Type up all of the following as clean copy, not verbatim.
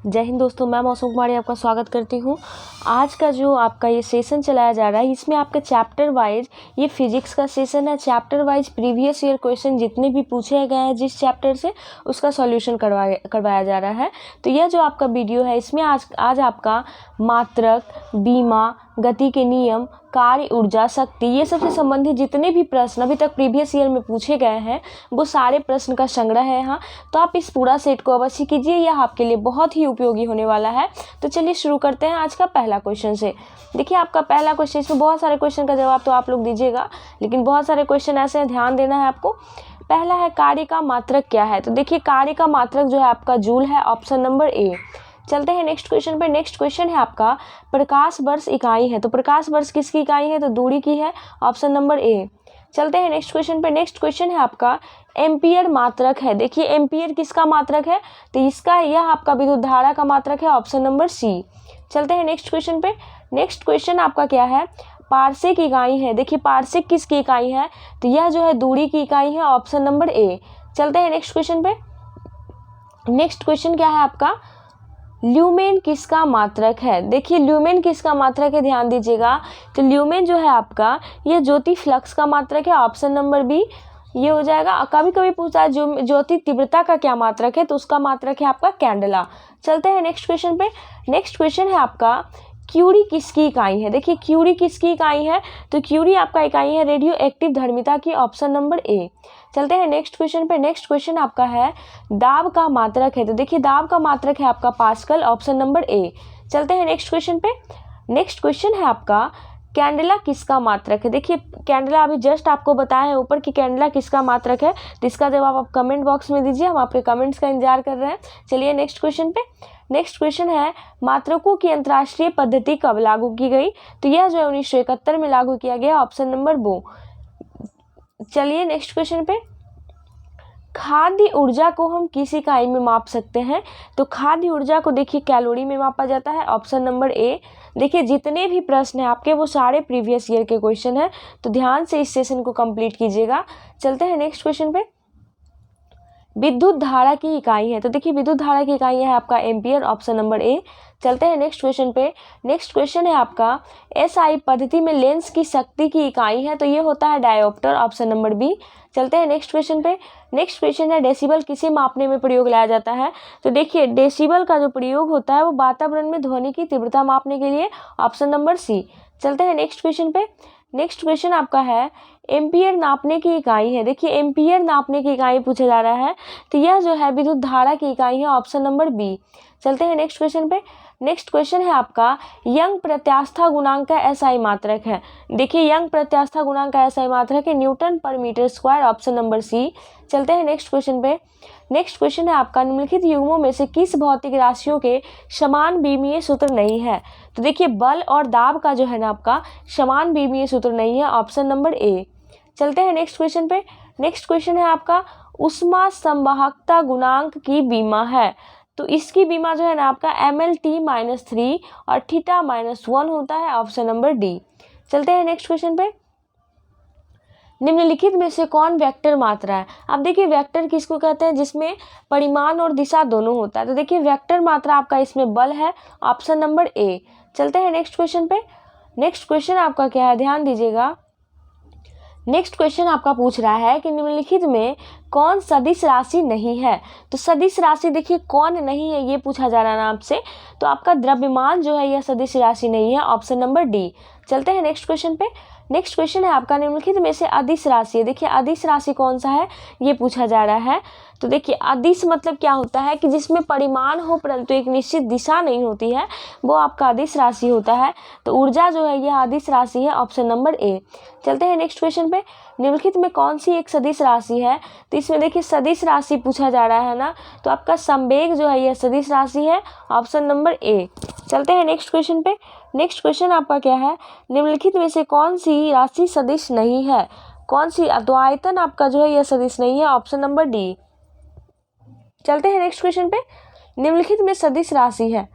जय हिंद दोस्तों, मैं मौसम कुमारी आपका स्वागत करती हूँ। आज का जो आपका ये सेशन चलाया जा रहा है, इसमें आपके चैप्टर वाइज ये फिजिक्स का सेशन है। Chapter wise previous year question जितने भी पूछे गए हैं जिस चैप्टर से, उसका सॉल्यूशन करवाया जा रहा है। तो यह जो आपका वीडियो है, इसमें आज आपका मात्रक, बीमा, गति के नियम, कार्य, ऊर्जा, शक्ति, ये सबसे संबंधित जितने भी प्रश्न अभी तक प्रीवियस ईयर में पूछे गए हैं वो सारे प्रश्न का संग्रह है यहाँ। तो आप इस पूरा सेट को अवश्य कीजिए, यह आपके लिए बहुत ही उपयोगी होने वाला है। तो चलिए शुरू करते हैं आज का पहला क्वेश्चन से। देखिए आपका पहला क्वेश्चन, इसमें बहुत सारे क्वेश्चन का जवाब तो आप लोग दीजिएगा, लेकिन बहुत सारे क्वेश्चन ऐसे हैं, ध्यान देना है आपको। पहला है कार्य का मात्रक क्या है। तो देखिए कार्य का मात्रक जो है आपका जूल है, ऑप्शन नंबर ए। चलते हैं नेक्स्ट क्वेश्चन पे। नेक्स्ट क्वेश्चन है आपका प्रकाश वर्ष इकाई है। तो प्रकाश वर्ष किसकी इकाई है, तो दूरी की है, ऑप्शन नंबर ए। चलते हैं नेक्स्ट क्वेश्चन पे। नेक्स्ट क्वेश्चन है आपका एम्पियर मात्रक है। देखिए एम्पियर किसका मात्रक है, तो इसका यह आपका विद्युत धारा का मात्रक है, ऑप्शन नंबर सी। चलते हैं नेक्स्ट क्वेश्चन पे। नेक्स्ट क्वेश्चन आपका क्या है, पारसेक इकाई है। देखिए पारसेक किसकी इकाई है, तो यह जो है दूरी की इकाई है, ऑप्शन नंबर ए। चलते हैं नेक्स्ट क्वेश्चन पे। नेक्स्ट क्वेश्चन क्या है आपका, ल्यूमेन किसका मात्रक है। देखिए ल्यूमेन किसका मात्रक है, ध्यान दीजिएगा। तो ल्यूमेन जो है आपका यह ज्योति फ्लक्स का मात्रक है, ऑप्शन नंबर बी ये हो जाएगा। कभी कभी पूछता है ज्योति तीव्रता का क्या मात्रक है, तो उसका मात्रक है आपका कैंडला। चलते हैं नेक्स्ट क्वेश्चन पे। नेक्स्ट क्वेश्चन है आपका क्यूरी किसकी इकाई है। देखिए क्यूरी किसकी इकाई है, तो क्यूरी आपका इकाई है रेडियो एक्टिव धर्मिता की, ऑप्शन नंबर ए। चलते हैं नेक्स्ट क्वेश्चन पे। नेक्स्ट क्वेश्चन आपका है दाब का मात्रक है। तो देखिए दाब का मात्रक है आपका पास्कल, ऑप्शन नंबर ए। चलते हैं नेक्स्ट क्वेश्चन पे। नेक्स्ट क्वेश्चन है आपका कैंडला किसका मात्रक है। देखिए कैंडला अभी जस्ट आपको बताया है ऊपर कि कैंडला किसका मात्रक है, तो इसका जवाब आप कमेंट बॉक्स में दीजिए, हम आपके कमेंट्स का इंतजार कर रहे हैं। चलिए नेक्स्ट क्वेश्चन पे। नेक्स्ट क्वेश्चन है मात्रकों की अंतर्राष्ट्रीय पद्धति कब लागू की गई, तो यह जो है 1971 में लागू किया गया, ऑप्शन नंबर बो। चलिए नेक्स्ट क्वेश्चन पे। खाद्य ऊर्जा को हम किस इकाई में माप सकते हैं, तो खाद्य ऊर्जा को देखिए कैलोरी में मापा जाता है, ऑप्शन नंबर ए। देखिए जितने भी प्रश्न हैं आपके वो सारे प्रीवियस ईयर के क्वेश्चन हैं, तो ध्यान से इस सेशन को कंप्लीट कीजिएगा। चलते हैं नेक्स्ट क्वेश्चन पे। विद्युत धारा की इकाई है। तो देखिए विद्युत धारा की इकाई है आपका एम्पियर, ऑप्शन नंबर ए। चलते हैं नेक्स्ट क्वेश्चन पे। नेक्स्ट क्वेश्चन है आपका एसआई पद्धति में लेंस की शक्ति की इकाई है, तो ये होता है डायोप्टर, ऑप्शन नंबर बी। चलते हैं नेक्स्ट क्वेश्चन पे। नेक्स्ट क्वेश्चन है डेसिबल किसे मापने में प्रयोग लाया जाता है। तो देखिए डेसिबल का जो प्रयोग होता है वो वातावरण में ध्वनि की तीव्रता मापने के लिए, ऑप्शन नंबर सी। चलते हैं नेक्स्ट क्वेश्चन पे। नेक्स्ट क्वेश्चन आपका है एम्पियर नापने की इकाई है। देखिए एम्पियर नापने की इकाई पूछा जा रहा है, तो यह जो है विद्युत धारा की इकाई है, ऑप्शन नंबर बी। चलते हैं नेक्स्ट क्वेश्चन पे। नेक्स्ट क्वेश्चन है आपका यंग प्रत्यास्था गुणांक का एसआई मात्रक है। देखिए यंग प्रत्यास्था गुणांक का एसआई मात्रक है न्यूटन पर मीटर स्क्वायर, ऑप्शन नंबर सी। चलते हैं नेक्स्ट क्वेश्चन पे। नेक्स्ट क्वेश्चन है आपका निम्नलिखित युग्मों में से किस भौतिक राशियों के समान बीमीय सूत्र नहीं है। तो देखिए बल और दाब का जो है ना आपका समान बीमीय सूत्र नहीं है, ऑप्शन नंबर ए। चलते हैं नेक्स्ट क्वेश्चन पे। नेक्स्ट क्वेश्चन है आपका उष्मा संवाहकता गुणांक की बीमा है। तो इसकी बीमा जो है ना आपका MLT-3 और θ-1 होता है, ऑप्शन नंबर डी। चलते हैं नेक्स्ट क्वेश्चन पे। निम्नलिखित में से कौन वेक्टर मात्रा है। अब देखिए वेक्टर किसको कहते हैं, जिसमें परिमाण और दिशा दोनों होता है। तो देखिए वेक्टर मात्रा आपका इसमें बल है, ऑप्शन नंबर ए। चलते हैं नेक्स्ट क्वेश्चन पे। नेक्स्ट क्वेश्चन आपका क्या है, ध्यान दीजिएगा। नेक्स्ट क्वेश्चन आपका पूछ रहा है कि निम्नलिखित में कौन सदिश राशि नहीं है। तो सदिश राशि देखिए कौन नहीं है ये पूछा जा रहा है ना आपसे, तो आपका द्रव्यमान जो है यह सदिश राशि नहीं है, ऑप्शन नंबर डी। चलते हैं नेक्स्ट क्वेश्चन पे। नेक्स्ट क्वेश्चन है आपका निम्नलिखित में से अदिश राशि है। देखिए अदिश राशि कौन सा है ये पूछा जा रहा है। तो देखिए अदिश मतलब क्या होता है कि जिसमें परिमाण हो परंतु एक निश्चित दिशा नहीं होती है, वो आपका अदिश राशि होता है। तो ऊर्जा जो है यह अदिश राशि है, ऑप्शन नंबर ए। चलते हैं नेक्स्ट क्वेश्चन पे। निम्नलिखित में कौन सी एक सदिश राशि है, तो इसमें देखिए सदिश राशि पूछा जा रहा है ना, तो आपका संवेग जो है यह सदिश राशि है, ऑप्शन नंबर ए। चलते हैं नेक्स्ट क्वेश्चन पे। नेक्स्ट क्वेश्चन आपका क्या है, निम्नलिखित में से कौन सी राशि सदिश नहीं है, कौन सी द्वैतन आपका जो है यह सदिश नहीं है, ऑप्शन नंबर डी। चलते हैं नेक्स्ट क्वेश्चन पे। निम्नलिखित में सदिश राशि है,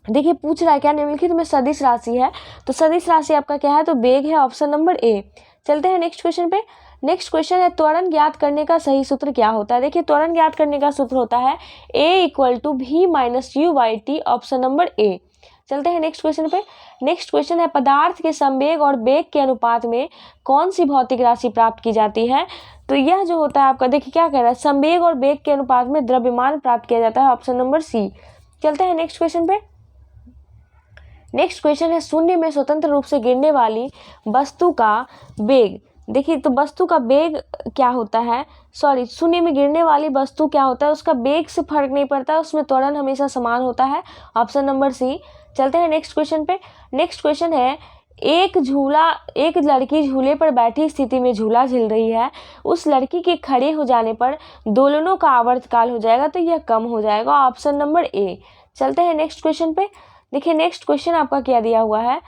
देखिए पूछ रहा है क्या निम्नलिखित में सदिश राशि है, तो सदिश राशि आपका क्या है, तो वेग है, ऑप्शन नंबर ए। चलते हैं नेक्स्ट क्वेश्चन पे। नेक्स्ट क्वेश्चन है त्वरण ज्ञात करने का सही सूत्र क्या होता है। देखिए त्वरण ज्ञात करने का सूत्र होता है A = V - U/T, option number A. चलते हैं नेक्स्ट क्वेश्चन पे। नेक्स्ट क्वेश्चन है पदार्थ के संवेग और वेग के अनुपात में कौन सी भौतिक राशि प्राप्त की जाती है। तो यह जो होता है आपका, देखिए क्या कह रहा है, संवेग और वेग के अनुपात में द्रव्यमान प्राप्त किया जाता है, ऑप्शन नंबर सी। चलते हैं नेक्स्ट क्वेश्चन पे। नेक्स्ट क्वेश्चन है शून्य में स्वतंत्र रूप से गिरने वाली वस्तु का वेग। देखिए तो वस्तु का वेग क्या होता है, शून्य में गिरने वाली वस्तु क्या होता है, उसका वेग से फर्क नहीं पड़ता, उसमें त्वरण हमेशा समान होता है, ऑप्शन नंबर सी। चलते हैं नेक्स्ट क्वेश्चन पे। नेक्स्ट क्वेश्चन है एक लड़की झूले पर बैठी स्थिति में झूला झूल रही है, उस लड़की के खड़े हो जाने पर दोलनों का आवर्तकाल हो जाएगा, तो यह कम हो जाएगा, ऑप्शन नंबर ए। चलते हैं नेक्स्ट क्वेश्चन पे। देखिए नेक्स्ट क्वेश्चन आपका क्या दिया हुआ है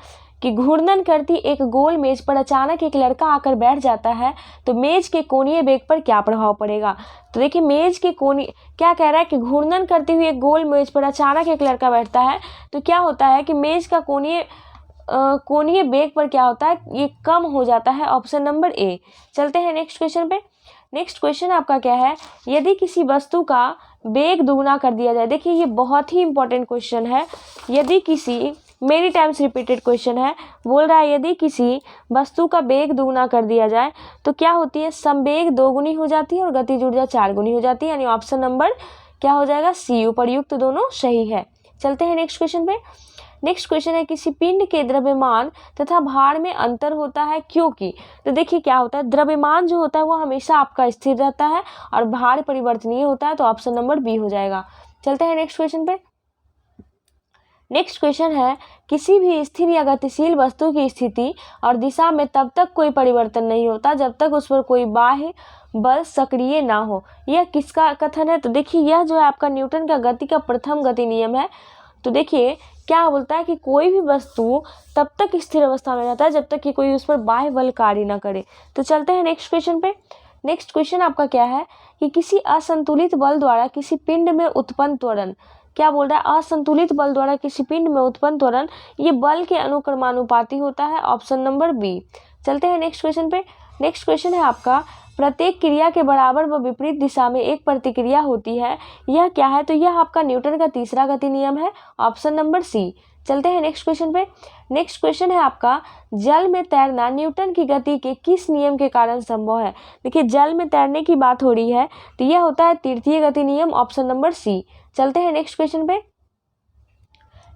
कि घूर्णन करती एक गोल मेज पर अचानक एक लड़का आकर बैठ जाता है, तो मेज के कोणीय वेग पर क्या प्रभाव पड़ेगा। तो देखिए मेज के कोणीय क्या कह रहा है कि घूर्णन करती हुई एक गोल मेज पर अचानक एक लड़का बैठता है, तो क्या होता है कि मेज का कोणीय वेग पर क्या होता है, ये कम हो जाता है, ऑप्शन नंबर ए। चलते हैं नेक्स्ट क्वेश्चन पे। नेक्स्ट क्वेश्चन आपका क्या है, यदि किसी वस्तु का वेग दुगना कर दिया जाए। देखिए ये बहुत ही इंपॉर्टेंट क्वेश्चन है, यदि किसी मेनी टाइम्स रिपीटेड क्वेश्चन है, बोल रहा है यदि किसी वस्तु का वेग दुगना कर दिया जाए तो क्या होती है, संवेग 2 गुनी हो जाती है और गतिज ऊर्जा 4 गुनी हो जाती है, यानी ऑप्शन नंबर क्या हो जाएगा, सी। उपर्युक्त दोनों सही है। चलते हैं नेक्स्ट क्वेश्चन पे। नेक्स्ट क्वेश्चन है किसी पिंड के द्रव्यमान तथा भार में अंतर होता है क्योंकि। तो देखिए क्या होता है, द्रव्यमान जो होता है वो हमेशा आपका स्थिर रहता है और भार परिवर्तनीय होता है, तो ऑप्शन नंबर बी हो जाएगा। चलते हैं नेक्स्ट क्वेश्चन पे। नेक्स्ट क्वेश्चन है किसी भी स्थिर या गतिशील वस्तु की स्थिति और दिशा में तब तक कोई परिवर्तन नहीं होता जब तक उस पर कोई बाह्य बल सक्रिय ना हो। यह किसका कथन है। तो देखिए यह जो है आपका न्यूटन का गति का प्रथम गति नियम है। तो देखिए क्या बोलता है कि कोई भी वस्तु तब तक स्थिर अवस्था में रहता है जब तक कि कोई उस पर बाह्य बल कार्य ना करे। तो चलते हैं नेक्स्ट क्वेश्चन पे। नेक्स्ट क्वेश्चन आपका क्या है कि किसी असंतुलित बल द्वारा किसी पिंड में उत्पन्न त्वरण। क्या बोल रहा है, असंतुलित बल द्वारा किसी पिंड में उत्पन्न त्वरण ये बल के अनुक्रमानुपाती होता है, ऑप्शन नंबर बी। चलते हैं नेक्स्ट क्वेश्चन पे। नेक्स्ट क्वेश्चन है आपका प्रत्येक क्रिया के बराबर व विपरीत दिशा में एक प्रतिक्रिया होती है, यह क्या है। तो यह आपका न्यूटन का तीसरा गति नियम है, ऑप्शन नंबर सी। चलते हैं नेक्स्ट क्वेश्चन पे। नेक्स्ट क्वेश्चन है आपका जल में तैरना न्यूटन की गति के किस नियम के कारण संभव है। देखिए जल में तैरने की बात हो रही है, तो यह होता है तृतीय गति नियम, ऑप्शन नंबर सी। चलते हैं नेक्स्ट क्वेश्चन पे।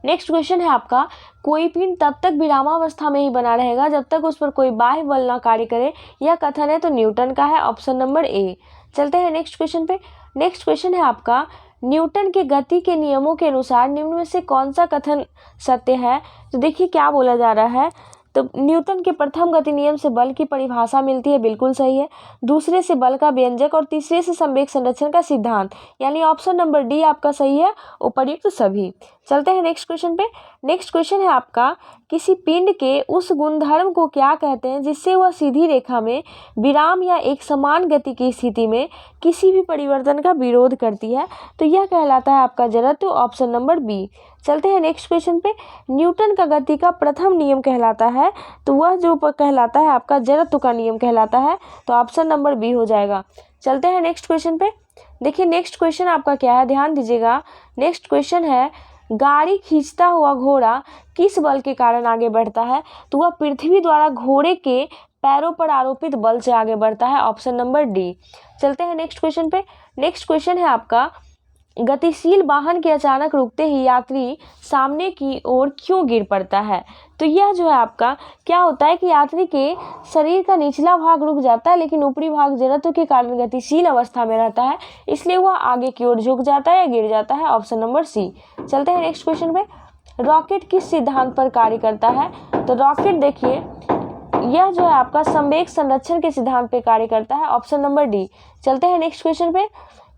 नेक्स्ट क्वेश्चन है आपका कोई पिंड तब तक विरामावस्था में ही बना रहेगा जब तक उस पर कोई बाह्य बल ना कार्य करे, यह कथन है तो न्यूटन का है, ऑप्शन नंबर ए। चलते हैं नेक्स्ट क्वेश्चन पे। नेक्स्ट क्वेश्चन है आपका न्यूटन के गति के नियमों के अनुसार निम्न में से कौन सा कथन सत्य है। तो देखिए क्या बोला जा रहा है, तो न्यूटन के प्रथम गति नियम से बल की परिभाषा मिलती है, बिल्कुल सही है। दूसरे से बल का व्यंजक और तीसरे से संवेग संरक्षण का सिद्धांत, यानी ऑप्शन नंबर डी आपका सही है, उपर्युक्त सभी। चलते हैं नेक्स्ट क्वेश्चन पे। नेक्स्ट क्वेश्चन है आपका किसी पिंड के उस गुणधर्म को क्या कहते हैं जिससे वह सीधी रेखा में विराम या एक समान गति की स्थिति में किसी भी परिवर्तन का विरोध करती है। तो यह कहलाता है आपका जड़त्व, ऑप्शन नंबर बी। चलते हैं नेक्स्ट क्वेश्चन पे। न्यूटन का गति का प्रथम नियम कहलाता है, तो वह जो कहलाता है आपका जड़त्व का नियम कहलाता है, तो ऑप्शन नंबर बी हो जाएगा। चलते हैं नेक्स्ट क्वेश्चन पे। देखिए नेक्स्ट क्वेश्चन आपका क्या है, ध्यान दीजिएगा। नेक्स्ट क्वेश्चन है गाड़ी खींचता हुआ घोड़ा किस बल के कारण आगे बढ़ता है। तो वह पृथ्वी द्वारा घोड़े के पैरों पर आरोपित बल से आगे बढ़ता है, ऑप्शन नंबर डी। चलते हैं नेक्स्ट क्वेश्चन पे। नेक्स्ट क्वेश्चन है आपका गतिशील वाहन के अचानक रुकते ही यात्री सामने की ओर क्यों गिर पड़ता है। तो यह जो है आपका क्या होता है कि यात्री के शरीर का निचला भाग रुक जाता है लेकिन ऊपरी भाग जड़त्व के कारण गतिशील अवस्था में रहता है, इसलिए वह आगे की ओर झुक जाता है या गिर जाता है, ऑप्शन नंबर सी। चलते हैं नेक्स्ट क्वेश्चन पे। रॉकेट किस सिद्धांत पर कार्य करता है। तो रॉकेट देखिए यह जो है आपका संवेग संरक्षण के सिद्धांत पे कार्य करता है, ऑप्शन नंबर डी। चलते हैं नेक्स्ट क्वेश्चन पे।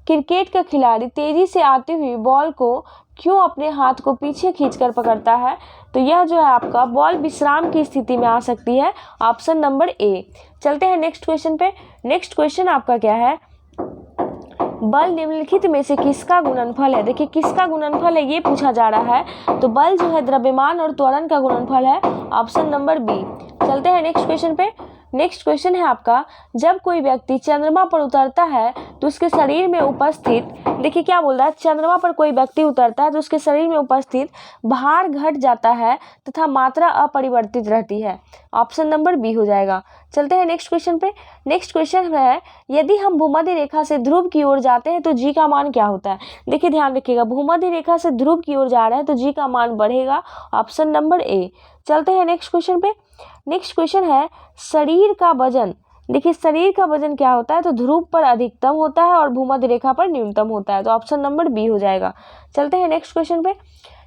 क्रिकेट का खिलाड़ी तेजी से आती हुई बॉल को क्यों अपने हाथ को पीछे खींचकर पकड़ता है। तो यह जो है आपका बॉल विश्राम की स्थिति में आ सकती है, ऑप्शन नंबर ए। चलते हैं नेक्स्ट क्वेश्चन पे। नेक्स्ट क्वेश्चन आपका क्या है, बल निम्नलिखित में से किसका गुणनफल है। देखिए किसका गुणनफल है ये पूछा जा रहा है, तो बल जो है द्रव्यमान और त्वरण का गुणनफल है, ऑप्शन नंबर बी। चलते हैं नेक्स्ट क्वेश्चन पे। नेक्स्ट क्वेश्चन है आपका, जब कोई व्यक्ति चंद्रमा पर उतरता है तो उसके शरीर में उपस्थित, देखिए क्या बोल रहा है, चंद्रमा पर कोई व्यक्ति उतरता है तो उसके शरीर में उपस्थित भार घट जाता है तथा मात्रा अपरिवर्तित रहती है। ऑप्शन नंबर बी हो जाएगा। चलते हैं नेक्स्ट क्वेश्चन पे। नेक्स्ट क्वेश्चन है, यदि हम भूमध्य रेखा से ध्रुव की ओर जाते हैं तो जी का मान क्या होता है। देखिए ध्यान रखिएगा, भूमध्य रेखा से ध्रुव की ओर जा रहे हैं तो जी का मान बढ़ेगा। Option number A. चलते हैं नेक्स्ट क्वेश्चन पे। नेक्स्ट क्वेश्चन है, शरीर का वजन, देखिए शरीर का वजन क्या होता है, तो ध्रुव पर अधिकतम होता है और भूमध्य रेखा पर न्यूनतम होता है। तो ऑप्शन नंबर बी हो जाएगा। चलते हैं नेक्स्ट क्वेश्चन पे।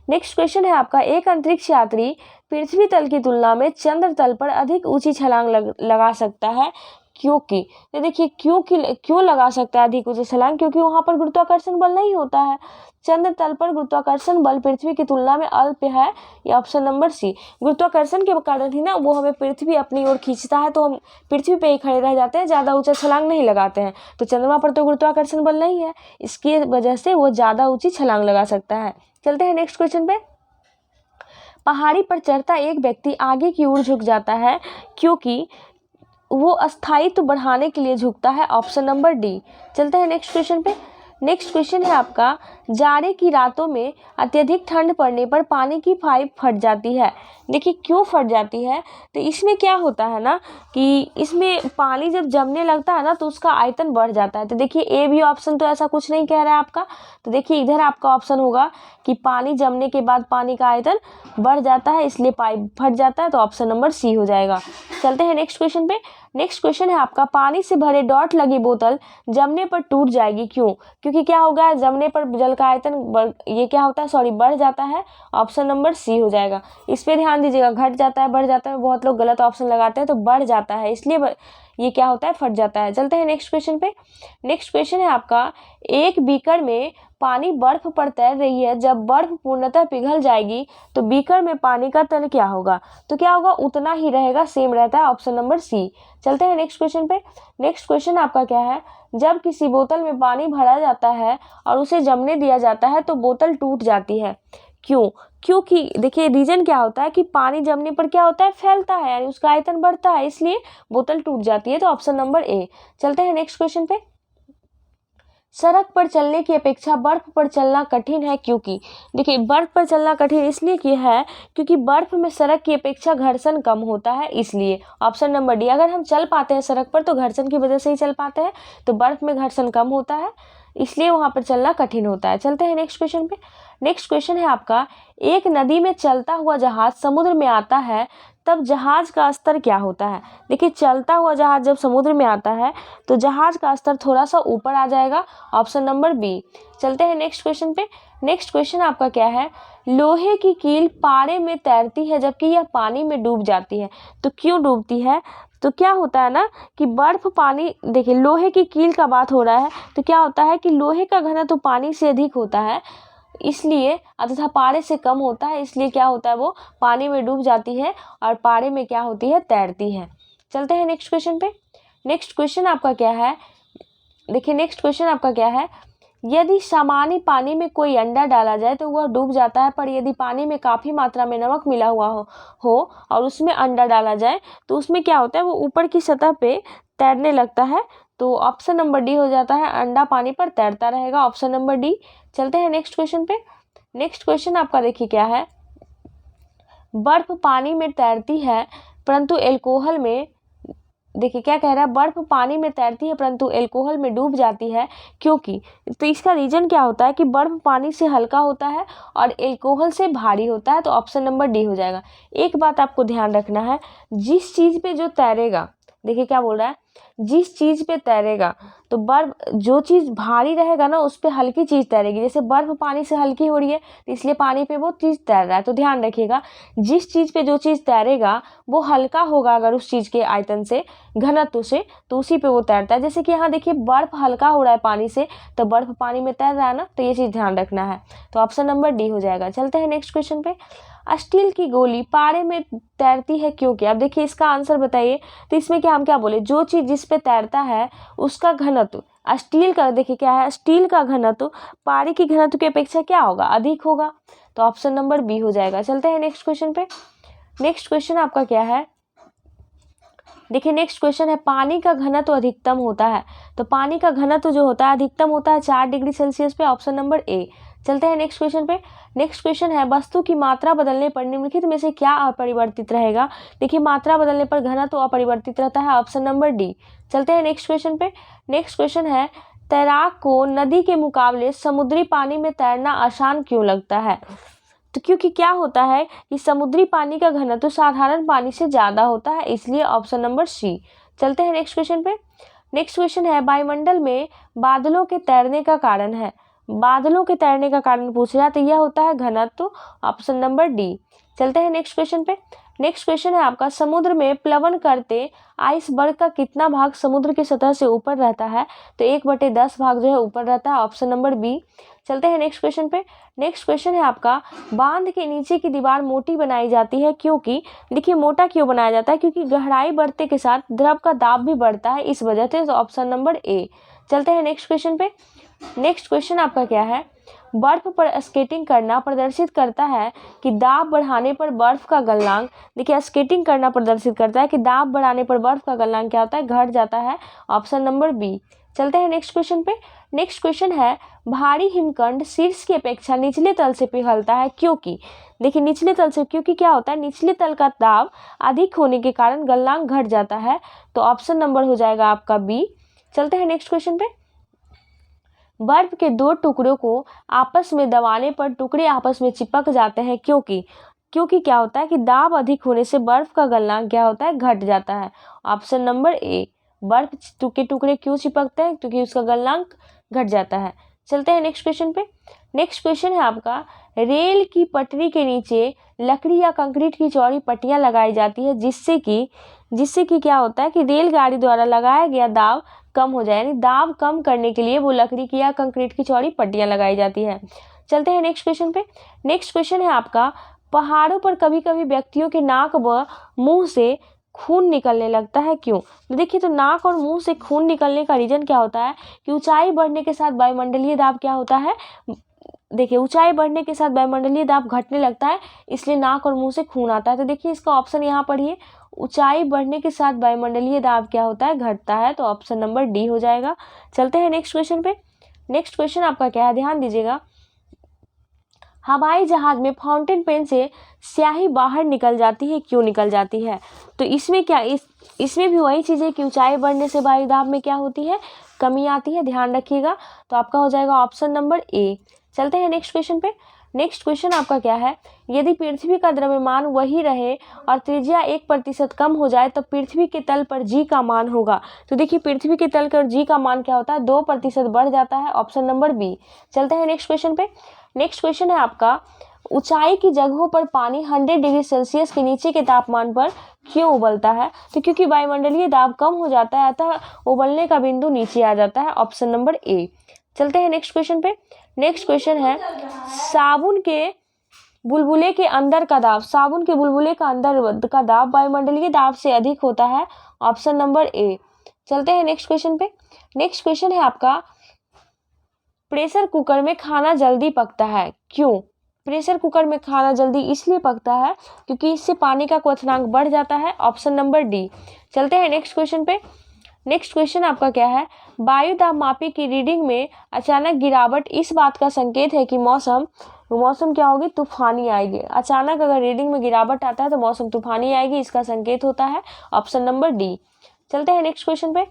नेक्स्ट क्वेश्चन है आपका, एक अंतरिक्ष यात्री पृथ्वी तल की तुलना में चंद्र तल पर अधिक ऊंची छलांग लगा सकता है, क्योंकि, तो देखिए क्यों लगा सकता है अधिक ऊंची छलांग, क्योंकि वहां पर गुरुत्वाकर्षण बल नहीं होता है। चंद्र तल पर गुरुत्वाकर्षण बल पृथ्वी की तुलना में अल्प है। ये ऑप्शन नंबर सी। गुरुत्वाकर्षण के कारण ही ना वो हमें पृथ्वी अपनी ओर खींचता है, तो हम पृथ्वी पे ही खड़े रह जाते हैं, ज़्यादा ऊंचा छलांग नहीं लगाते हैं। तो चंद्रमा पर तो गुरुत्वाकर्षण बल नहीं है, इसकी वजह से वो ज़्यादा ऊंची छलांग लगा सकता है। चलते हैं नेक्स्ट क्वेश्चन पे। पहाड़ी पर चढ़ता एक व्यक्ति आगे की ओर झुक जाता है क्योंकि वो अस्थायित्व बढ़ाने के लिए झुकता है। Option number D. चलते हैं नेक्स्ट क्वेश्चन पे। नेक्स्ट क्वेश्चन है आपका, जाड़े की रातों में अत्यधिक ठंड पड़ने पर पानी की पाइप फट जाती है। देखिए क्यों फट जाती है, तो इसमें क्या होता है ना कि इसमें पानी जब जमने लगता है ना तो उसका आयतन बढ़ जाता है। तो देखिए ए बी ऑप्शन तो ऐसा कुछ नहीं कह रहा है आपका, तो देखिए इधर आपका ऑप्शन होगा कि पानी जमने के बाद पानी का आयतन बढ़ जाता है, इसलिए पाइप फट जाता है। तो ऑप्शन नंबर सी हो जाएगा। चलते हैं नेक्स्ट क्वेश्चन पे। नेक्स्ट क्वेश्चन है आपका, पानी से भरे डॉट लगी बोतल जमने पर टूट जाएगी, क्यों? क्योंकि क्या होगा, जमने पर जल का आयतन बढ़ जाता है। ऑप्शन नंबर सी हो जाएगा। इस पे ध्यान दीजिएगा, घट जाता है बढ़ जाता है, बहुत लोग गलत ऑप्शन लगाते हैं, तो बढ़ जाता है इसलिए ये क्या होता है, फट जाता है। चलते हैं नेक्स्ट क्वेश्चन पे। नेक्स्ट क्वेश्चन है आपका, एक बीकर में पानी बर्फ पर तैर रही है, जब बर्फ पूर्णतः पिघल जाएगी तो बीकर में पानी का तल क्या होगा, तो क्या होगा, उतना ही रहेगा, सेम रहता है। ऑप्शन नंबर सी। चलते हैं नेक्स्ट क्वेश्चन पे। नेक्स्ट क्वेश्चन आपका क्या है, जब किसी बोतल में पानी भरा जाता है और उसे जमने दिया जाता है तो बोतल टूट जाती है, क्यों? क्योंकि देखिए रीजन क्या होता है कि पानी जमने पर क्या होता है, फैलता है, यानी उसका आयतन बढ़ता है, इसलिए बोतल टूट जाती है। तो ऑप्शन नंबर ए। चलते हैं नेक्स्ट क्वेश्चन पे। सड़क पर चलने की अपेक्षा बर्फ पर चलना कठिन है, क्योंकि, देखिए बर्फ पर चलना कठिन इसलिए कि है क्योंकि बर्फ में सड़क की अपेक्षा घर्षण कम होता है, इसलिए। Option number D. अगर हम चल पाते हैं सड़क पर तो घर्षण की वजह से ही चल पाते हैं, तो बर्फ में घर्षण कम होता है, इसलिए वहां पर चलना कठिन होता है। चलते हैं नेक्स्ट क्वेश्चन पे। नेक्स्ट क्वेश्चन है आपका, एक नदी में चलता हुआ जहाज समुद्र में आता है तब जहाज का स्तर क्या होता है। देखिए चलता हुआ जहाज जब समुद्र में आता है तो जहाज का स्तर थोड़ा सा ऊपर आ जाएगा। Option number B. चलते हैं नेक्स्ट क्वेश्चन पे। नेक्स्ट क्वेश्चन आपका क्या है, लोहे की कील पारे में तैरती है जबकि यह पानी में डूब जाती है, तो क्यों डूबती है? तो क्या होता है ना कि बर्फ पानी, देखिए लोहे की कील का बात हो रहा है, तो क्या होता है कि लोहे का घनत्व तो पानी से अधिक होता है, इसलिए तथा पारे से कम होता है, इसलिए क्या होता है, वो पानी में डूब जाती है और पारे में क्या होती है, तैरती है। चलते हैं नेक्स्ट क्वेश्चन पे। नेक्स्ट क्वेश्चन आपका क्या है, देखिए नेक्स्ट क्वेश्चन आपका क्या है, यदि सामान्य पानी में कोई अंडा डाला जाए तो वह डूब जाता है, पर यदि पानी में काफ़ी मात्रा में नमक मिला हुआ हो और उसमें अंडा डाला जाए तो उसमें क्या होता है, वो ऊपर की सतह पे तैरने लगता है। तो ऑप्शन नंबर डी हो जाता है, अंडा पानी पर तैरता रहेगा। Option number D. चलते हैं नेक्स्ट क्वेश्चन पे। नेक्स्ट क्वेश्चन आपका देखिए क्या है, बर्फ पानी में तैरती है परंतु एल्कोहल में, देखिए क्या कह रहा है, बर्फ पानी में तैरती है परंतु एल्कोहल में डूब जाती है, क्योंकि, तो इसका रीजन क्या होता है कि बर्फ पानी से हल्का होता है और एल्कोहल से भारी होता है। तो ऑप्शन नंबर डी हो जाएगा। एक बात आपको ध्यान रखना है, जिस चीज़ पे जो तैरेगा, देखिए क्या बोल रहा है, जिस चीज़ पे तैरेगा, तो बर्फ, जो चीज़ भारी रहेगा ना उस पे हल्की चीज़ तैरेगी। जैसे बर्फ पानी से हल्की हो रही है तो इसलिए पानी पे वो चीज़ तैर रहा है। तो ध्यान रखिएगा, जिस चीज़ पे जो चीज़ तैरेगा वो हल्का होगा अगर उस चीज़ के आयतन से, घनत्व से, तो उसी पे वो तैरता है। जैसे कि यहाँ देखिए बर्फ हल्का हो रहा है पानी से, तो बर्फ पानी में तैर रहा है ना, तो ये चीज़ ध्यान रखना है। तो ऑप्शन नंबर डी हो जाएगा। चलते हैं नेक्स्ट क्वेश्चन पे। स्टील की गोली पारे में तैरती है क्योंकि, अब देखिए इसका आंसर बताइए। तो इसमें क्या, हम क्या बोले, जो चीज़ जिस पे तैरता है उसका घनत्व, स्टील का, देखिए क्या है, स्टील का घनत्व पारे की घनत्व की अपेक्षा क्या होगा, अधिक होगा। तो ऑप्शन नंबर बी हो जाएगा। चलते हैं नेक्स्ट क्वेश्चन पे। नेक्स्ट क्वेश्चन आपका क्या है, देखिए नेक्स्ट क्वेश्चन है, पानी का घनत्व अधिकतम होता है। तो पानी का घनत्व जो होता है अधिकतम होता है 4 डिग्री सेल्सियस पे, ऑप्शन नंबर ए। चलते हैं नेक्स्ट क्वेश्चन पे। नेक्स्ट क्वेश्चन है, वस्तु की मात्रा बदलने पर निम्नलिखित में से क्या अपरिवर्तित रहेगा। देखिए मात्रा बदलने पर घनत्व अपरिवर्तित रहता है, ऑप्शन नंबर डी। चलते हैं नेक्स्ट क्वेश्चन पे। नेक्स्ट क्वेश्चन है, तैराक को नदी के मुकाबले समुद्री पानी में तैरना आसान क्यों लगता है। तो क्योंकि क्या होता है कि समुद्री पानी का घनत्व साधारण पानी से ज़्यादा होता है, इसलिए ऑप्शन नंबर सी। चलते हैं नेक्स्ट क्वेश्चन पे। नेक्स्ट क्वेश्चन है, वायुमंडल में बादलों के तैरने का कारण है। बादलों के तैरने का कारण पूछ रहा है, तो यह होता है घनत्व, ऑप्शन नंबर डी। चलते हैं नेक्स्ट क्वेश्चन पे। नेक्स्ट क्वेश्चन है आपका, समुद्र में प्लवन करते आइसबर्ग का कितना भाग समुद्र की सतह से ऊपर रहता है। तो 1/10 भाग जो है ऊपर रहता है, ऑप्शन नंबर बी। चलते हैं नेक्स्ट क्वेश्चन पे। नेक्स्ट क्वेश्चन है आपका, बांध के नीचे की दीवार मोटी बनाई जाती है क्योंकि, देखिए मोटा क्यों बनाया जाता है, क्योंकि गहराई बढ़ने के साथ द्रव का दाब भी बढ़ता है, इस वजह से, तो ऑप्शन नंबर ए। चलते हैं नेक्स्ट क्वेश्चन पे। नेक्स्ट क्वेश्चन आपका क्या है, बर्फ पर स्केटिंग करना प्रदर्शित करता है कि दाब बढ़ाने पर बर्फ का गलनांक, देखिए स्केटिंग करना प्रदर्शित करता है कि दाब बढ़ाने पर बर्फ का गलनांक क्या होता है, घट जाता है, ऑप्शन नंबर बी। चलते हैं नेक्स्ट क्वेश्चन पे। नेक्स्ट क्वेश्चन है, भारी हिमखंड शीर्ष की अपेक्षा निचले तल से पिघलता है क्योंकि, देखिए निचले तल से, क्योंकि क्या होता है, निचले तल का दाब अधिक होने के कारण गलनांक घट जाता है, तो ऑप्शन नंबर हो जाएगा आपका बी। चलते हैं नेक्स्ट क्वेश्चन पे। बर्फ के दो टुकड़ों को आपस में दबाने पर टुकड़े आपस में चिपक जाते हैं क्योंकि, क्योंकि क्या होता है कि दाब अधिक होने से बर्फ का गलनांक क्या होता है, घट जाता है, ऑप्शन नंबर ए। बर्फ के टुकड़े क्यों चिपकते हैं, क्योंकि उसका गलनांक घट जाता है। चलते हैं नेक्स्ट क्वेश्चन पे। नेक्स्ट क्वेश्चन है आपका, रेल की पटरी के नीचे लकड़ी या कंक्रीट की चौड़ी पट्टियां लगाई जाती है जिससे कि क्या होता है कि रेलगाड़ी द्वारा लगाया गया दाब कम हो जाए, यानी दाब कम करने के लिए वो लकड़ी की या कंक्रीट की चौड़ी पट्टियां लगाई जाती है। चलते हैं नेक्स्ट क्वेश्चन पे। नेक्स्ट क्वेश्चन है आपका, पहाड़ों पर कभी कभी व्यक्तियों के नाक व मुंह से खून निकलने लगता है क्यों। तो देखिए, तो नाक और मुंह से खून निकलने का रीजन क्या होता है कि ऊंचाई बढ़ने के साथ वायुमंडलीय दाब क्या होता है, देखिए ऊंचाई बढ़ने के साथ वायुमंडलीय दाब घटने लगता है, इसलिए नाक और मुंह से खून आता है। तो देखिए इसका ऑप्शन यहाँ पढ़िए, ऊंचाई बढ़ने के साथ वायुमंडलीय दाब क्या होता है, घटता है, तो ऑप्शन नंबर डी हो जाएगा। चलते हैं नेक्स्ट क्वेश्चन पे। नेक्स्ट क्वेश्चन आपका क्या है, ध्यान दीजिएगा। हवाई जहाज में फाउंटेन पेन से स्याही बाहर निकल जाती है, क्यों निकल जाती है। तो इसमें क्या, इसमें भी वही चीज़ है कि ऊंचाई बढ़ने से वायु दाब में क्या होती है, कमी आती है, ध्यान रखिएगा। तो आपका हो जाएगा ऑप्शन नंबर ए। चलते हैं नेक्स्ट क्वेश्चन पे। नेक्स्ट क्वेश्चन आपका क्या है, यदि पृथ्वी का द्रव्यमान वही रहे और त्रिज्या 1% कम हो जाए तो पृथ्वी के तल पर जी का मान होगा। तो देखिए पृथ्वी के तल पर जी का मान क्या होता है, 2% बढ़ जाता है, ऑप्शन नंबर बी। चलते हैं नेक्स्ट क्वेश्चन पे। नेक्स्ट क्वेश्चन है आपका, ऊंचाई की जगहों पर पानी 100 डिग्री सेल्सियस के नीचे के तापमान पर क्यों उबलता है। तो क्योंकि वायुमंडलीय दाब कम हो जाता है, अतः उबलने का बिंदु नीचे आ जाता है, ऑप्शन नंबर ए। चलते हैं नेक्स्ट क्वेश्चन पे। नेक्स्ट क्वेश्चन है, साबुन के बुलबुले के अंदर का दाब, साबुन के बुलबुले का अंदर का दाब वायुमंडलीय दाब से अधिक होता है, ऑप्शन नंबर ए। चलते हैं नेक्स्ट क्वेश्चन पे। नेक्स्ट क्वेश्चन है आपका, प्रेशर कुकर में खाना जल्दी पकता है क्यों। प्रेशर कुकर में खाना जल्दी इसलिए पकता है क्योंकि इससे पानी का क्वथनांक बढ़ जाता है, ऑप्शन नंबर डी। चलते हैं नेक्स्ट क्वेश्चन पे। नेक्स्ट क्वेश्चन आपका क्या है, वायु दाब मापी की रीडिंग में अचानक गिरावट इस बात का संकेत है कि मौसम क्या होगी, तूफानी आएगी। अचानक अगर रीडिंग में गिरावट आता है तो मौसम तूफानी आएगी, इसका संकेत होता है, ऑप्शन नंबर डी। चलते हैं नेक्स्ट क्वेश्चन पे।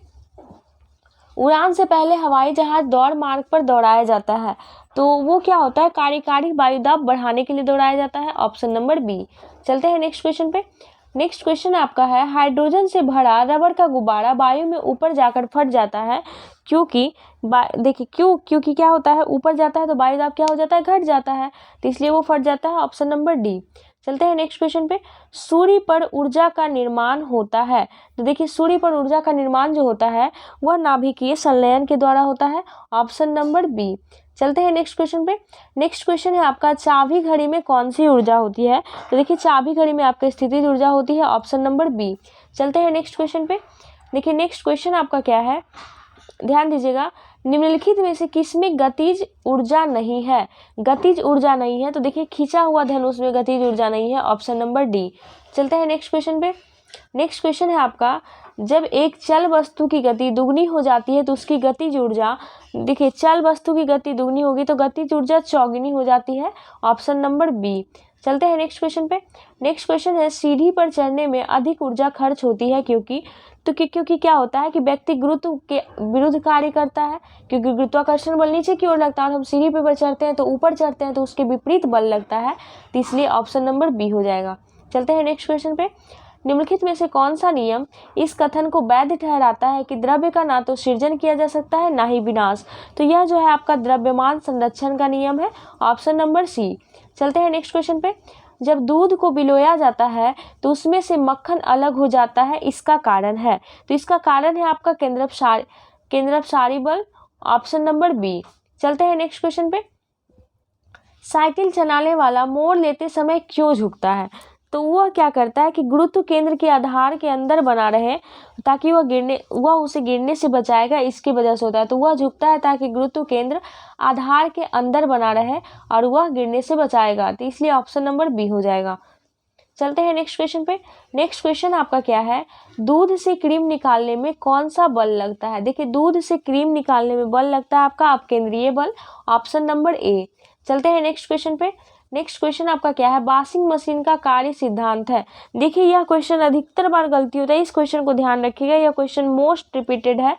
उड़ान से पहले हवाई जहाज दौड़ मार्ग पर दौड़ाया जाता है, तो वो क्या होता है, कार्यकारी वायु दाब बढ़ाने के लिए दौड़ाया जाता है, ऑप्शन नंबर बी। चलते हैं नेक्स्ट क्वेश्चन पे। नेक्स्ट क्वेश्चन आपका है, हाइड्रोजन से भरा रबड़ का गुब्बारा वायु में ऊपर जाकर फट जाता है क्योंकि, देखिए क्योंकि क्या होता है, ऊपर जाता है तो वायु दाब क्या हो जाता है, घट जाता है, तो इसलिए वो फट जाता है, ऑप्शन नंबर डी। चलते हैं नेक्स्ट क्वेश्चन पे। सूर्य पर ऊर्जा का निर्माण होता है, तो देखिए सूर्य पर ऊर्जा का निर्माण जो होता है वह नाभिकीय संलयन के द्वारा होता है, ऑप्शन नंबर बी। चलते हैं नेक्स्ट क्वेश्चन पे। नेक्स्ट क्वेश्चन है आपका, चाबी घड़ी में कौन सी ऊर्जा होती है। तो देखिए चाबी घड़ी में आपका स्थितिज ऊर्जा होती है, ऑप्शन नंबर बी। चलते हैं नेक्स्ट क्वेश्चन पे। देखिए नेक्स्ट क्वेश्चन आपका क्या है, ध्यान दीजिएगा, निम्नलिखित में से किसमें गतिज ऊर्जा नहीं है। गतिज ऊर्जा नहीं है, तो देखिए खींचा हुआ धनुष में गतिज ऊर्जा नहीं है, ऑप्शन नंबर डी। चलते हैं नेक्स्ट क्वेश्चन पे। नेक्स्ट क्वेश्चन है आपका, जब एक चल वस्तु की गति दुगनी हो जाती है तो उसकी गतिज ऊर्जा, देखिए चल वस्तु की गति दुगनी होगी तो गतिज ऊर्जा चौगुनी हो जाती है, ऑप्शन नंबर बी। चलते हैं नेक्स्ट क्वेश्चन पे। नेक्स्ट क्वेश्चन है सीढ़ी पर चढ़ने में अधिक ऊर्जा खर्च होती है क्योंकि, तो क्योंकि क्या होता है कि व्यक्ति गुरुत्व के विरुद्ध कार्य करता है, क्योंकि गुरुत्वाकर्षण बल नीचे की ओर लगता है और हम सीढ़ी पर चढ़ते हैं तो ऊपर चढ़ते हैं तो उसके विपरीत बल लगता है, तो इसलिए ऑप्शन नंबर बी हो जाएगा। चलते हैं नेक्स्ट क्वेश्चन पे। निम्नलिखित में से कौन सा नियम इस कथन को वैध ठहराता है कि द्रव्य का ना तो सृजन किया जा सकता है ना ही विनाश, तो यह जो है आपका द्रव्यमान संरक्षण का नियम है, ऑप्शन नंबर सी। चलते हैं नेक्स्ट क्वेश्चन पे। जब दूध को बिलोया जाता है तो उसमें से मक्खन अलग हो जाता है, इसका कारण है, तो इसका कारण है आपका केंद्रापसारी बल, ऑप्शन नंबर बी। चलते हैं नेक्स्ट क्वेश्चन पे। साइकिल चलाने वाला मोड़ लेते समय क्यों झुकता है, तो वह क्या करता है कि गुरुत्व केंद्र के आधार के अंदर बना रहे ताकि वह उसे गिरने से बचाएगा, इसकी वजह से होता है, तो वह झुकता है ताकि गुरुत्व केंद्र आधार के अंदर बना रहे और वह गिरने से बचाएगा, तो इसलिए ऑप्शन नंबर बी हो जाएगा। चलते हैं नेक्स्ट क्वेश्चन पे। नेक्स्ट क्वेश्चन आपका क्या है, दूध से क्रीम निकालने में कौन सा बल लगता है। देखिए दूध से क्रीम निकालने में बल लगता है आपका अपकेंद्रीय बल, ऑप्शन नंबर ए। चलते हैं नेक्स्ट क्वेश्चन पे। नेक्स्ट क्वेश्चन आपका क्या है, वॉशिंग मशीन का कार्य सिद्धांत है। देखिए यह क्वेश्चन अधिकतर बार गलती होता है, इस क्वेश्चन को ध्यान रखिएगा, यह क्वेश्चन मोस्ट रिपीटेड है।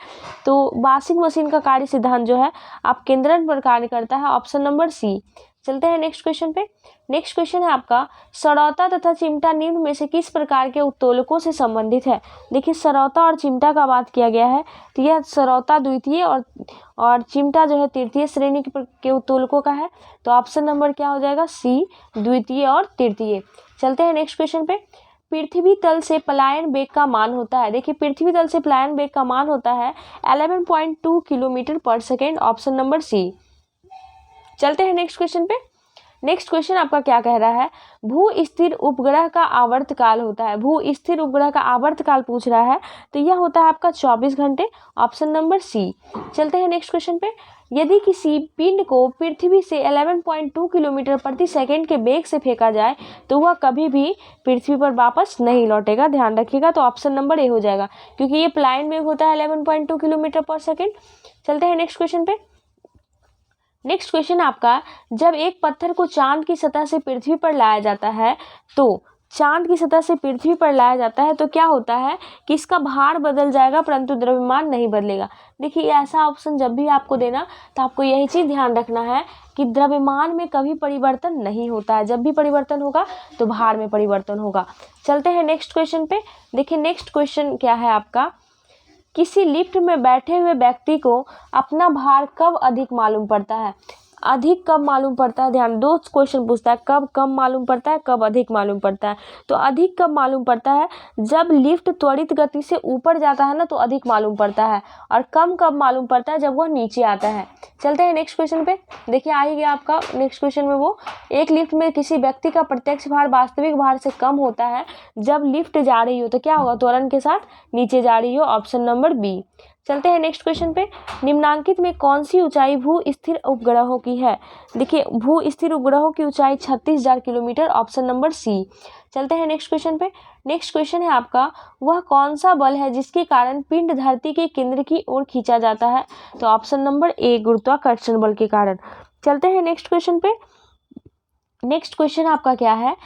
तो वॉशिंग मशीन का कार्य सिद्धांत जो है आप केंद्रण पर कार्य करता है, ऑप्शन नंबर सी। चलते हैं नेक्स्ट क्वेश्चन पे। नेक्स्ट क्वेश्चन है आपका, सरौता तथा चिमटा निम्न में से किस प्रकार के उत्तोलकों से संबंधित है। देखिए सरौता और चिमटा का बात किया गया है, तो यह सरौता द्वितीय और चिमटा जो है तृतीय श्रेणी के उत्तोलकों का है, तो ऑप्शन नंबर क्या हो जाएगा, सी, द्वितीय और तृतीय। चलते हैं नेक्स्ट क्वेश्चन पे। पृथ्वी तल से पलायन वेग का मान होता है। देखिए पृथ्वी तल से पलायन वेग का मान होता है 11.2 किलोमीटर पर सेकेंड, ऑप्शन नंबर सी। चलते हैं नेक्स्ट क्वेश्चन पे। नेक्स्ट क्वेश्चन आपका क्या कह रहा है, भू स्थिर उपग्रह का आवर्तकाल होता है। भू स्थिर उपग्रह का आवर्तकाल पूछ रहा है, तो यह होता है आपका 24 घंटे, ऑप्शन नंबर सी। चलते हैं नेक्स्ट क्वेश्चन पे। यदि किसी पिंड को पृथ्वी से 11.2 किलोमीटर प्रति सेकंड के वेग से फेंका जाए तो वह कभी भी पृथ्वी पर वापस नहीं लौटेगा, ध्यान रखिएगा, तो ऑप्शन नंबर ए हो जाएगा, क्योंकि ये पलायन वेग होता है 11.2 किलोमीटर पर सेकेंड। चलते हैं नेक्स्ट क्वेश्चन पे। नेक्स्ट क्वेश्चन आपका, जब एक पत्थर को चांद की सतह से पृथ्वी पर लाया जाता है तो चांद की सतह से पृथ्वी पर लाया जाता है तो क्या होता है कि इसका भार बदल जाएगा परंतु द्रव्यमान नहीं बदलेगा। देखिए ऐसा ऑप्शन जब भी आपको देना तो आपको यही चीज़ ध्यान रखना है कि द्रव्यमान में कभी परिवर्तन नहीं होता है, जब भी परिवर्तन होगा तो भार में परिवर्तन होगा। चलते हैं नेक्स्ट क्वेश्चन पे। देखिए नेक्स्ट क्वेश्चन क्या है आपका, किसी लिफ्ट में बैठे हुए व्यक्ति को अपना भार कब अधिक मालूम पड़ता है। अधिक कब मालूम पड़ता है, ध्यान, दो क्वेश्चन पूछता है, कब कम मालूम पड़ता है, कब अधिक मालूम पड़ता है। तो अधिक कब मालूम पड़ता है, जब लिफ्ट त्वरित गति से ऊपर जाता है ना तो अधिक मालूम पड़ता है, और कम कब मालूम पड़ता है, जब वह नीचे आता है। चलते हैं नेक्स्ट क्वेश्चन पे। देखिए आ ही गया आपका नेक्स्ट क्वेश्चन में, वो एक लिफ्ट में किसी व्यक्ति का प्रत्यक्ष भार वास्तविक भार से कम होता है जब लिफ्ट जा रही हो, तो क्या होगा, त्वरण के साथ नीचे जा रही हो, ऑप्शन नंबर बी। चलते हैं नेक्स्ट क्वेश्चन पे। निम्नांकित में कौन सी ऊंचाई भू स्थिर उपग्रहों की है। देखिए भू स्थिर उपग्रहों की ऊंचाई 36,000 किलोमीटर, ऑप्शन नंबर सी। चलते हैं नेक्स्ट क्वेश्चन पे। नेक्स्ट क्वेश्चन है आपका, वह कौन सा बल है जिसके कारण पिंड धरती के केंद्र की ओर खींचा जाता है, तो ऑप्शन नंबर ए, गुरुत्वाकर्षण बल के कारण। चलते हैं नेक्स्ट क्वेश्चन पे। नेक्स्ट क्वेश्चन आपका क्या है,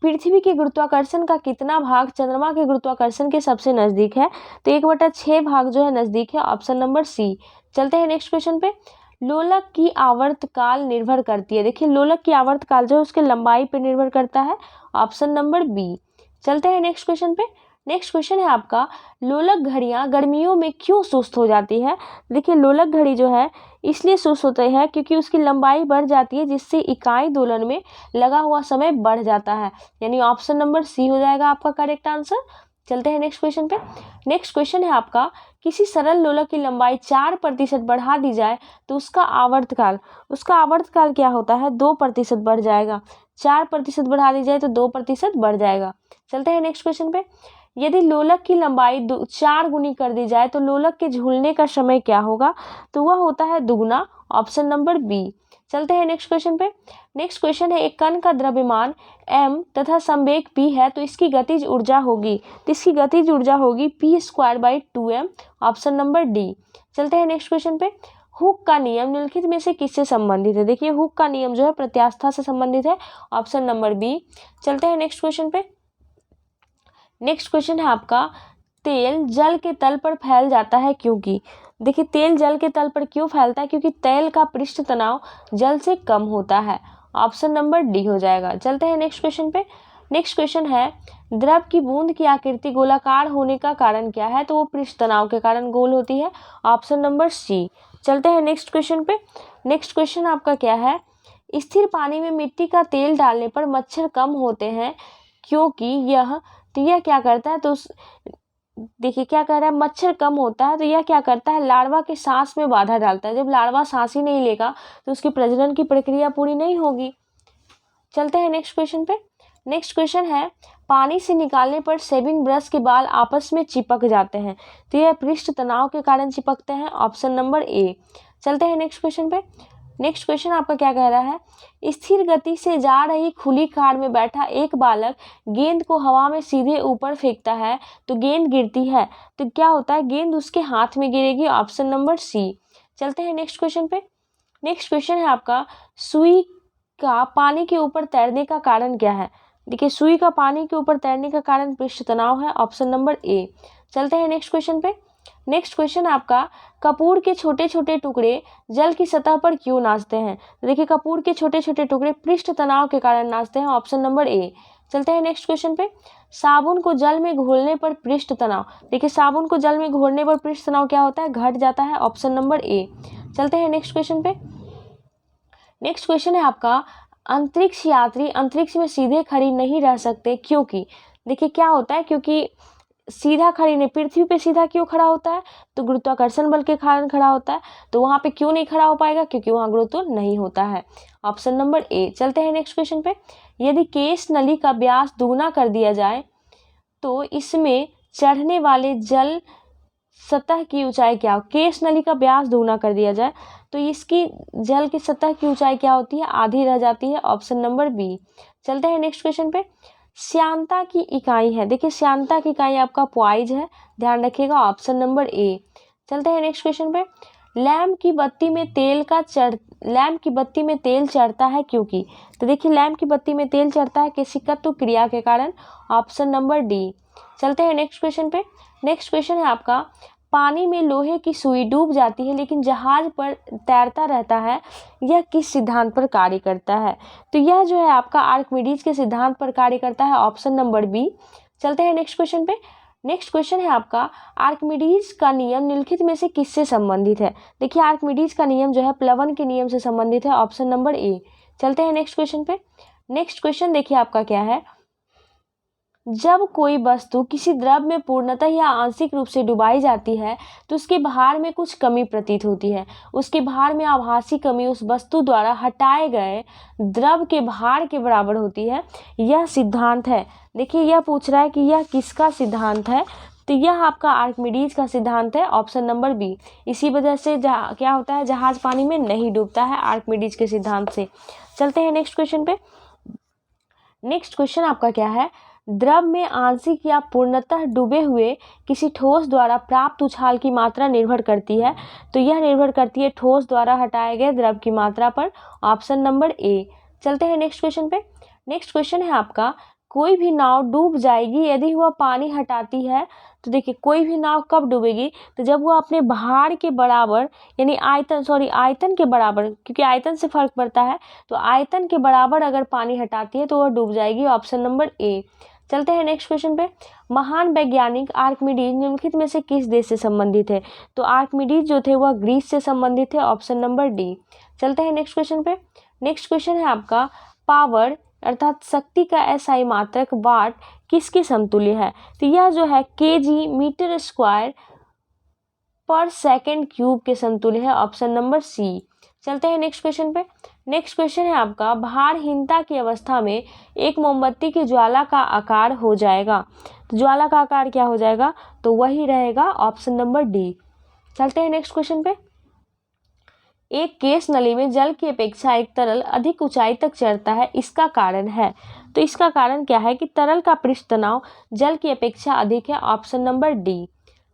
पृथ्वी के गुरुत्वाकर्षण का कितना भाग चंद्रमा के गुरुत्वाकर्षण के सबसे नजदीक है, तो 1/6 भाग जो है नजदीक है, ऑप्शन नंबर सी। चलते हैं नेक्स्ट क्वेश्चन पे। लोलक की आवर्तकाल निर्भर करती है। देखिए लोलक की आवर्तकाल जो है उसके लंबाई पर निर्भर करता है, ऑप्शन नंबर बी। चलते हैं नेक्स्ट क्वेश्चन पे। नेक्स्ट क्वेश्चन है आपका, लोलक घड़ियां गर्मियों में क्यों सुस्त हो जाती है। देखिए लोलक घड़ी जो है इसलिए सुस्त होते हैं क्योंकि उसकी लंबाई बढ़ जाती है, जिससे इकाई दोलन में लगा हुआ समय बढ़ जाता है, यानी ऑप्शन नंबर सी हो जाएगा आपका करेक्ट आंसर। चलते हैं नेक्स्ट क्वेश्चन पे। नेक्स्ट क्वेश्चन है आपका, किसी सरल लोलक की लंबाई 4% बढ़ा दी जाए तो उसका आवर्तकाल क्या होता है, 2% बढ़ जाएगा। 4% बढ़ा दी जाए तो 2% बढ़ जाएगा। चलते हैं नेक्स्ट क्वेश्चन पे। यदि लोलक की लंबाई 4 गुनी कर दी जाए तो लोलक के झूलने का समय क्या होगा, तो वह होता है दुगुना, ऑप्शन नंबर बी। चलते हैं नेक्स्ट क्वेश्चन पे। नेक्स्ट क्वेश्चन है, एक कण का द्रव्यमान m तथा संवेग p है तो इसकी गतिज ऊर्जा होगी, तो इसकी गतिज ऊर्जा होगी p²/2m, ऑप्शन नंबर डी। चलते हैं नेक्स्ट क्वेश्चन पे। हुक का नियम निम्नलिखित में से किससे संबंधित है? देखिए हुक का नियम जो है प्रत्यास्था से संबंधित है, ऑप्शन नंबर बी। चलते हैं नेक्स्ट क्वेश्चन पे। नेक्स्ट क्वेश्चन है आपका, तेल जल के तल पर फैल जाता है क्योंकि? देखिए तेल जल के तल पर क्यों फैलता है? क्योंकि तेल का पृष्ठ तनाव जल से कम होता है, ऑप्शन नंबर डी हो जाएगा। चलते हैं नेक्स्ट क्वेश्चन पे। नेक्स्ट क्वेश्चन है, द्रव की बूंद की आकृति गोलाकार होने का कारण क्या है? तो वो पृष्ठ तनाव के कारण गोल होती है, ऑप्शन नंबर सी। चलते हैं नेक्स्ट क्वेश्चन पे। नेक्स्ट क्वेश्चन आपका क्या है, स्थिर पानी में मिट्टी का तेल डालने पर मच्छर कम होते हैं क्योंकि यह, तो यह क्या करता है? तो देखिए क्या कह रहा है, मच्छर कम होता है तो यह क्या करता है, लार्वा के सांस में बाधा डालता है। जब लार्वा सांस ही नहीं लेगा तो उसकी प्रजनन की प्रक्रिया पूरी नहीं होगी। चलते हैं नेक्स्ट क्वेश्चन पे। नेक्स्ट क्वेश्चन है, पानी से निकालने पर शेविंग ब्रश के बाल आपस में चिपक जाते हैं, तो यह पृष्ठ तनाव के कारण चिपकते हैं, ऑप्शन नंबर ए। चलते हैं नेक्स्ट क्वेश्चन पे। नेक्स्ट क्वेश्चन आपका क्या कह रहा है, स्थिर गति से जा रही खुली कार में बैठा एक बालक गेंद को हवा में सीधे ऊपर फेंकता है तो गेंद गिरती है, तो क्या होता है, गेंद उसके हाथ में गिरेगी, ऑप्शन नंबर सी। चलते हैं नेक्स्ट क्वेश्चन पे। नेक्स्ट क्वेश्चन है आपका, सुई का पानी के ऊपर तैरने का कारण क्या है? देखिए सुई का पानी के ऊपर तैरने का कारण पृष्ठ तनाव है, ऑप्शन नंबर ए। चलते हैं नेक्स्ट क्वेश्चन पे। नेक्स्ट क्वेश्चन आपका, कपूर के छोटे छोटे टुकड़े जल की सतह पर क्यों नाचते हैं? देखिए कपूर के छोटे छोटे टुकड़े पृष्ठ तनाव के कारण नाचते हैं, ऑप्शन नंबर ए। चलते हैं नेक्स्ट क्वेश्चन पे। साबुन को जल में घोलने पर पृष्ठ तनाव, देखिए साबुन को जल में घोलने पर पृष्ठ तनाव क्या होता है, घट जाता है, ऑप्शन नंबर ए। चलते हैं नेक्स्ट क्वेश्चन पे। नेक्स्ट क्वेश्चन है आपका, अंतरिक्ष यात्री अंतरिक्ष में सीधे खड़ी नहीं रह सकते क्योंकि? देखिए क्या होता है, क्योंकि सीधा खड़ी नहीं, पृथ्वी पे सीधा क्यों खड़ा होता है, तो गुरुत्वाकर्षण बल के कारण खड़ा होता है, तो वहां पे क्यों नहीं खड़ा हो पाएगा, क्योंकि वहां गुरुत्व नहीं होता है, ऑप्शन नंबर ए। चलते हैं नेक्स्ट क्वेश्चन पे। यदि केश नली का व्यास दुगुना कर दिया जाए तो इसमें चढ़ने वाले जल सतह की ऊंचाई क्या हो? केश नली का व्यास दुगुना कर दिया जाए तो इसकी जल की सतह की ऊंचाई क्या होती है, आधी रह जाती है, ऑप्शन नंबर बी। चलते हैं नेक्स्ट क्वेश्चन पे। श्यानता की इकाई है, देखिए श्यानता की इकाई आपका पॉइज है, ध्यान रखिएगा, ऑप्शन नंबर ए। चलते हैं नेक्स्ट क्वेश्चन पे। लैंप की बत्ती में तेल चढ़ता है क्योंकि? तो देखिए लैंप की बत्ती में तेल चढ़ता है केशिकत्व क्रिया के कारण, ऑप्शन नंबर डी। चलते हैं नेक्स्ट क्वेश्चन पे। नेक्स्ट क्वेश्चन है आपका, पानी में लोहे की सुई डूब जाती है लेकिन जहाज पर तैरता रहता है, यह किस सिद्धांत पर कार्य करता है? तो यह जो है आपका आर्किमिडीज के सिद्धांत पर कार्य करता है, ऑप्शन नंबर बी। चलते हैं नेक्स्ट क्वेश्चन पे। नेक्स्ट क्वेश्चन है आपका, आर्किमिडीज का नियम निम्नलिखित में से किससे संबंधित है? देखिए आर्किमिडीज का नियम जो है प्लवन के नियम से संबंधित है, ऑप्शन नंबर ए। चलते हैं नेक्स्ट क्वेश्चन पे। नेक्स्ट क्वेश्चन देखिए आपका क्या है, जब कोई वस्तु किसी द्रव में पूर्णतः या आंशिक रूप से डुबाई जाती है तो उसके भार में कुछ कमी प्रतीत होती है। उसके भार में आभासी कमी उस वस्तु द्वारा हटाए गए द्रव के भार के बराबर होती है, यह सिद्धांत है। देखिए यह पूछ रहा है कि यह किसका सिद्धांत है, तो यह आपका आर्किमिडीज का सिद्धांत है, ऑप्शन नंबर बी। इसी वजह से क्या होता है, जहाज पानी में नहीं डूबता है आर्किमिडीज के सिद्धांत से। चलते हैं नेक्स्ट क्वेश्चन पे। नेक्स्ट क्वेश्चन आपका क्या है, द्रव में आंशिक या पूर्णतः डूबे हुए किसी ठोस द्वारा प्राप्त उछाल की मात्रा निर्भर करती है, तो यह निर्भर करती है ठोस द्वारा हटाए गए द्रव की मात्रा पर, ऑप्शन नंबर ए। चलते हैं नेक्स्ट क्वेश्चन पे। नेक्स्ट क्वेश्चन है आपका, कोई भी नाव डूब जाएगी यदि वह पानी हटाती है, तो देखिए कोई भी नाव कब डूबेगी, तो जब वह अपने भार के बराबर यानी आयतन के बराबर, क्योंकि आयतन से फर्क पड़ता है, तो आयतन के बराबर अगर पानी हटाती है तो वह डूब जाएगी, ऑप्शन नंबर ए। चलते हैं नेक्स्ट क्वेश्चन पे। महान वैज्ञानिक आर्किमिडीज निम्नलिखित में से किस देश से संबंधित है? तो आर्किमिडीज जो थे वह ग्रीस से संबंधित है, ऑप्शन नंबर डी। चलते हैं नेक्स्ट क्वेश्चन पे। नेक्स्ट क्वेश्चन है आपका, पावर अर्थात शक्ति का एसआई मात्रक वाट किसके समतुल्य है? तो यह जो है केजी मीटर स्क्वायर पर सेकेंड क्यूब के समतुल्य है, ऑप्शन नंबर सी। चलते हैं नेक्स्ट क्वेश्चन पे। नेक्स्ट क्वेश्चन है आपका, भारहीनता की अवस्था में एक मोमबत्ती की ज्वाला का आकार हो जाएगा, तो ज्वाला का आकार क्या हो जाएगा, तो वही रहेगा, ऑप्शन नंबर डी। चलते हैं नेक्स्ट क्वेश्चन पे। एक केस नली में जल की अपेक्षा एक तरल अधिक ऊंचाई तक चढ़ता है, इसका कारण है। तो इसका कारण क्या है कि तरल का पृष्ठ तनाव जल की अपेक्षा अधिक है, ऑप्शन नंबर डी।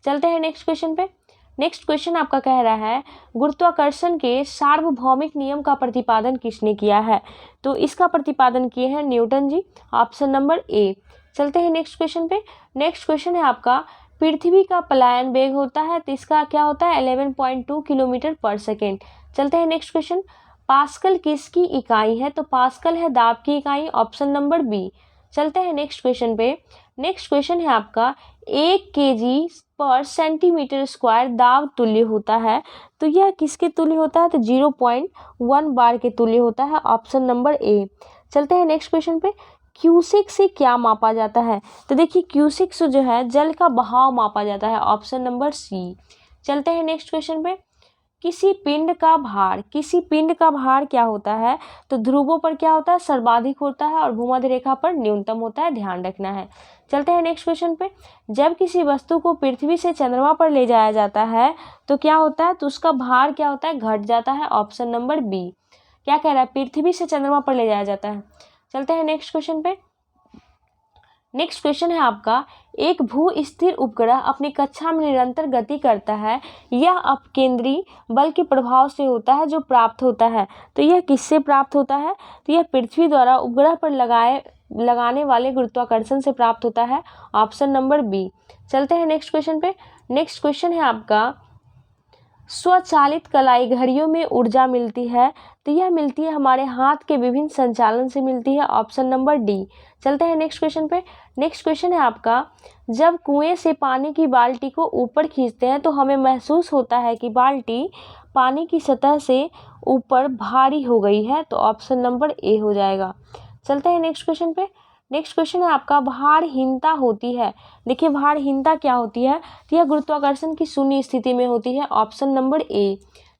चलते हैं नेक्स्ट क्वेश्चन पे। नेक्स्ट क्वेश्चन आपका कह रहा है गुरुत्वाकर्षण के सार्वभौमिक नियम का प्रतिपादन किसने किया है? तो इसका प्रतिपादन किए हैं Newton ji, option number A. चलते हैं नेक्स्ट क्वेश्चन पे। नेक्स्ट क्वेश्चन है आपका पृथ्वी का पलायन वेग होता है, तो इसका क्या होता है 11.2 किलोमीटर पर सेकेंड। चलते हैं नेक्स्ट क्वेश्चन। पास्कल किसकी इकाई है? तो पास्कल है दाब की इकाई, ऑप्शन नंबर बी। चलते हैं नेक्स्ट क्वेश्चन पे। नेक्स्ट क्वेश्चन है आपका 1 kg पर सेंटीमीटर स्क्वायर दाब तुल्य होता है, तो यह किसके तुल्य होता है? तो 0.1 बार के तुल्य होता है, ऑप्शन नंबर ए। चलते हैं नेक्स्ट क्वेश्चन पे। क्यूसिक से क्या मापा जाता है? तो देखिए क्यूसिक से जो है जल का बहाव मापा जाता है, ऑप्शन नंबर सी। चलते हैं नेक्स्ट क्वेश्चन पे। किसी पिंड का भार क्या होता है? तो ध्रुवों पर क्या होता है सर्वाधिक होता है और भूमध्य रेखा पर न्यूनतम होता है, ध्यान रखना है। चलते हैं नेक्स्ट क्वेश्चन पे। जब किसी वस्तु को पृथ्वी से चंद्रमा पर ले जाया जाता है तो क्या होता है? तो उसका भार क्या होता है घट जाता है, ऑप्शन नंबर बी। क्या कह रहा है? पृथ्वी से चंद्रमा पर ले जाया जाता है। चलते हैं नेक्स्ट क्वेश्चन पे। नेक्स्ट क्वेश्चन है आपका एक भू स्थिर उपग्रह अपनी कक्षा में निरंतर गति करता है, यह अपकेंद्री बल के प्रभाव से होता है जो प्राप्त होता है, तो यह किससे प्राप्त होता है? तो यह पृथ्वी द्वारा उपग्रह पर लगाने वाले गुरुत्वाकर्षण से प्राप्त होता है, ऑप्शन नंबर बी। चलते हैं नेक्स्ट क्वेश्चन पे। नेक्स्ट क्वेश्चन है आपका स्वचालित कलाई घड़ियों में ऊर्जा मिलती है, तो यह मिलती है हमारे हाथ के विभिन्न संचालन से मिलती है, ऑप्शन नंबर डी। चलते हैं नेक्स्ट क्वेश्चन पे। नेक्स्ट क्वेश्चन है आपका जब कुएं से पानी की बाल्टी को ऊपर खींचते हैं तो हमें महसूस होता है कि बाल्टी पानी की सतह से ऊपर भारी हो गई है, तो ऑप्शन नंबर ए हो जाएगा। चलते हैं नेक्स्ट क्वेश्चन पे। नेक्स्ट क्वेश्चन है आपका भारहीनता होती है। देखिए भारहीनता क्या होती है? तो यह गुरुत्वाकर्षण की शून्य स्थिति में होती है, ऑप्शन नंबर ए।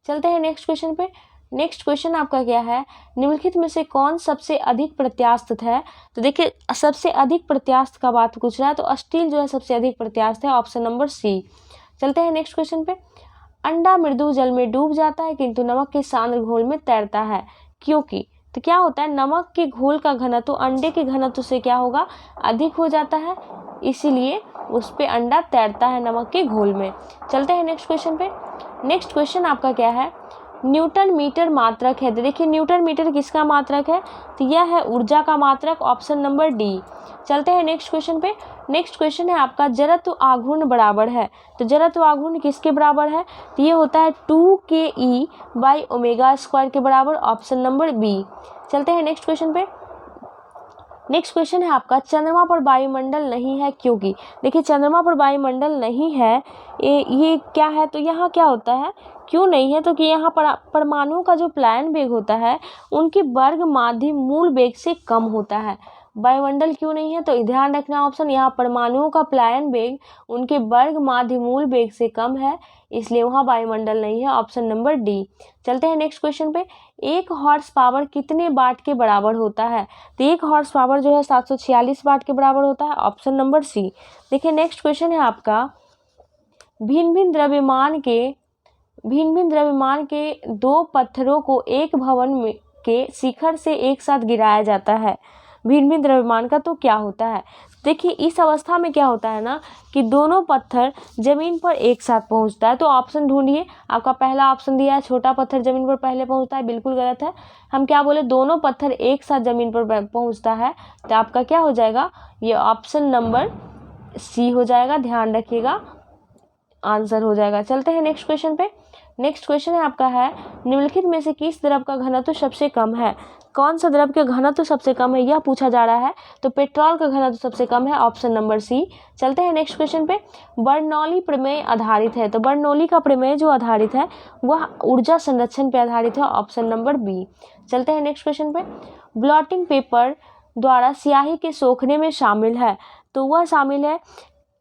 चलते हैं नेक्स्ट क्वेश्चन पे। नेक्स्ट क्वेश्चन आपका क्या है निम्नलिखित में से कौन सबसे अधिक प्रत्यास्थ है? तो देखिए सबसे अधिक प्रत्यास्थ का बात पूछ रहा है, तो स्टील जो है सबसे अधिक प्रत्यास्थ है, ऑप्शन नंबर सी। चलते हैं नेक्स्ट क्वेश्चन पे। अंडा मृदु जल में डूब जाता है किंतु नमक के सांद्र घोल में तैरता है, क्योंकि? तो क्या होता है नमक के घोल का घनत्व अंडे के घनत्व से क्या होगा अधिक हो जाता है, इसीलिए उस पे अंडा तैरता है नमक के घोल में। चलते हैं नेक्स्ट क्वेश्चन पे। नेक्स्ट क्वेश्चन आपका क्या है न्यूटन मीटर मात्रक है। तो देखिए न्यूटन मीटर किसका मात्रक है? तो यह है ऊर्जा का मात्रक, ऑप्शन नंबर डी। चलते हैं नेक्स्ट क्वेश्चन पे। नेक्स्ट क्वेश्चन है आपका जड़त्व आघूर्ण बराबर है, तो जड़त्व आघूर्ण किसके बराबर है? तो ये होता है 2ke/ओमेगा² के बराबर, ऑप्शन नंबर बी। चलते हैं नेक्स्ट क्वेश्चन पे। नेक्स्ट क्वेश्चन है आपका चंद्रमा पर वायुमंडल नहीं है, क्योंकि? देखिए चंद्रमा पर वायुमंडल नहीं है, ये क्या है? तो यहाँ क्या होता है क्यों नहीं है? तो कि यहाँ पर परमाणुओं का जो पलायन वेग होता है उनके वर्ग माध्य मूल वेग से कम होता है। वायुमंडल क्यों नहीं है? तो ध्यान रखना ऑप्शन, यहाँ परमाणुओं का पलायन वेग उनके वर्ग माध्य मूल वेग से कम है, इसलिए वहाँ वायुमंडल नहीं है, ऑप्शन नंबर डी। चलते हैं नेक्स्ट क्वेश्चन पे। 1 हॉर्स पावर कितने वाट के बराबर होता है? तो 1 हॉर्स पावर जो है 746 वाट के बराबर होता है, ऑप्शन नंबर सी। देखिए नेक्स्ट क्वेश्चन है आपका भिन्न भिन्न द्रव्यमान के 2 पत्थरों को एक भवन में के शिखर से एक साथ गिराया जाता है, भिन्न भिन्न द्रव्यमान का, तो क्या होता है? देखिए इस अवस्था में क्या होता है ना कि दोनों पत्थर जमीन पर एक साथ पहुंचता है, तो ऑप्शन ढूंढिए। आपका पहला ऑप्शन दिया है छोटा पत्थर जमीन पर पहले पहुंचता है, बिल्कुल गलत है। हम क्या बोले दोनों पत्थर एक साथ जमीन पर पहुंचता है, तो आपका क्या हो जाएगा ये ऑप्शन नंबर सी हो जाएगा, ध्यान रखिएगा आंसर हो जाएगा। चलते हैं नेक्स्ट क्वेश्चन पे। नेक्स्ट क्वेश्चन है आपका है निम्नलिखित में से किस द्रव का घनत्व सबसे कम है? कौन सा द्रव का घनत्व सबसे कम है यह पूछा जा रहा है, तो पेट्रोल का घनत्व सबसे कम है, ऑप्शन नंबर सी। चलते हैं नेक्स्ट क्वेश्चन पे। बर्नौली प्रमेय आधारित है, तो बर्नौली का प्रमेय जो आधारित है वह ऊर्जा संरक्षण पर आधारित है, ऑप्शन नंबर बी। चलते हैं नेक्स्ट क्वेश्चन पे। ब्लॉटिंग पेपर द्वारा स्याही के सोखने में शामिल है, तो वह शामिल है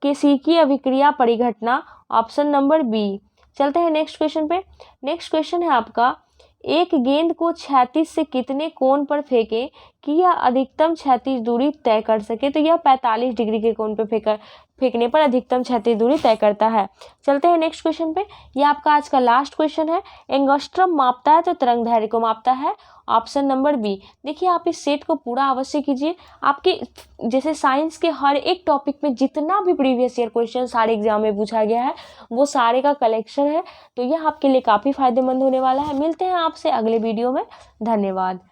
केशिकीय अभिक्रिया परिघटना, ऑप्शन नंबर बी। चलते हैं नेक्स्ट क्वेश्चन पे। नेक्स्ट क्वेश्चन है आपका एक गेंद को क्षैतिज से कितने कोण पर फेंकें कि यह अधिकतम क्षैतिज दूरी तय कर सके। तो यह 45 डिग्री के कोण पर फेंकने पर अधिकतम क्षैतिज दूरी तय करता है। चलते हैं नेक्स्ट क्वेश्चन पे। यह आपका आज का लास्ट क्वेश्चन है। एंगस्ट्रम मापता है तो तरंग दैर्घ्य को मापता है। Option number B. देखिए आप इस सेट को पूरा अवश्य कीजिए। आपके जैसे साइंस के हर एक टॉपिक में जितना भी प्रीवियस ईयर क्वेश्चन सारे एग्जाम में पूछा गया है वो सारे का कलेक्शन है, तो यह आपके लिए काफ़ी फायदेमंद होने वाला है। मिलते हैं आपसे अगले वीडियो में। धन्यवाद।